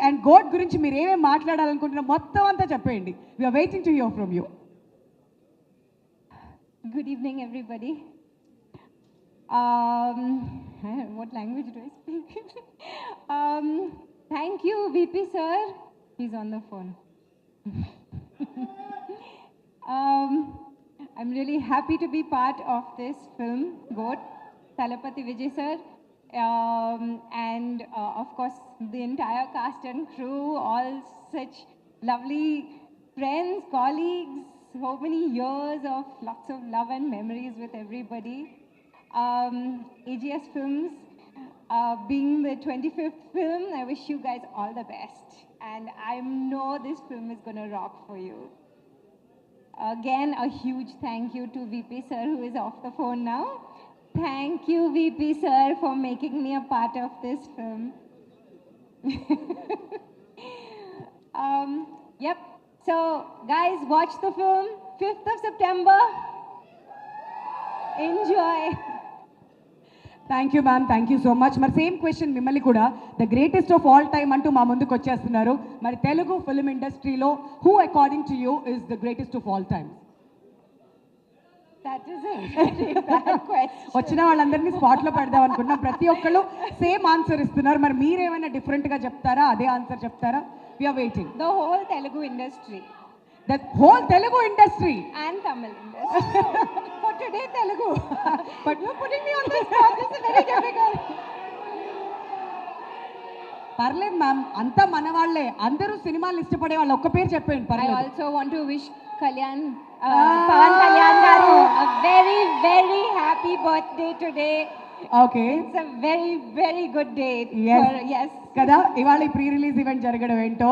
And gourd గురించి మీరు ఏమేమి మాట్లాడాలనుకుంటున్నా మొత్తం అంతా చెప్పేయండి. We're waiting to hear from you. Good evening, everybody. What language do I speak? Thank you, VP sir. He's on the phone. I'm really happy to be part of this film, Goat, Thalapathy Vijay sir, and of course the entire cast and crew, all such lovely friends, colleagues, so many years of lots of love and memories with everybody. AGS Films, being the 25th film, I wish you guys all the best. And I know this film is going to rock for you. Again, a huge thank you to VP sir, who is off the phone now. Thank you, VP sir, for making me a part of this film. Yep. So, guys, watch the film, 5th of September. Enjoy. Thank you ma'am, thank you so much. మరి same question మిమ్మల్ని కూడా, the greatest of all time అంటూ మా ముందుకు వచ్చేస్తున్నారు. మరి Telugu film ఇండస్ట్రీలో who according to you is the greatest of all time? That is a very bad question. వచ్చిన వాళ్ళందరినీ స్పాట్లో పెడదాం అనుకున్నాం. ప్రతి ఒక్కళ్ళు సేమ్ ఆన్సర్ ఇస్తున్నారు. మరి మీరేమైనా డిఫరెంట్గా చెప్తారా, అదే ఆన్సర్ చెప్తారా? We're waiting. The whole Telugu industry. The whole Telugu industry And Tamil industry. For today, Telugu. But you're putting me on the spot. This is very difficult. పర్లేదు మ్యామ్, అంతా మన వాళ్ళే, అందరూ సినిమాలు ఇష్టపడే వాళ్ళు. ఒక్క పేరు చెప్పండి I పర్లేదు. also want to wish Kalyan, Pawan Kalyan garu, a very, very happy birthday today. Okay, It's a very, very good day. Yes. Yes. కదా, ఇవాళ ఈ ప్రీ రిలీజ్ ఈవెంట్ జరగడం ఏంటో,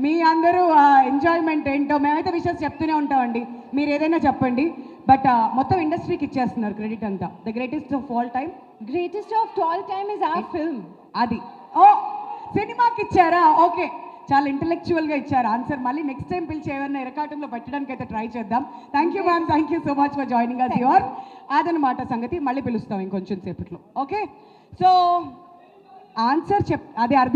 మీ అందరూ ఎంజాయ్మెంట్ ఏంటో, మేమైతే విషయాలు చెప్తూనే ఉంటామండి. మీరు ఏదైనా చెప్పండి. బట్ మొత్తం ఇండస్ట్రీకి ఇచ్చేస్తున్నారు క్రెడిట్ అంతా. The greatest of all time. Greatest of all time is our film. అది ఓ సినిమాకి ఇచ్చారా? ఓకే, చాలా ఇంటెలెక్చువల్గా ఇచ్చారు ఆన్సర్. మళ్ళీ నెక్స్ట్ టైం పిలిచి ఏమైనా ఎరకాటంలో పెట్టడానికి అయితే ట్రై చేద్దాం. Thank you ma'am, thank you so much for joining us your. అదనమాట సంగతి. మళ్ళీ పిలుస్తాం ఇంకొంచెం సేపట్లో. ఓకే, సో ఆన్సర్ అదే అర్థం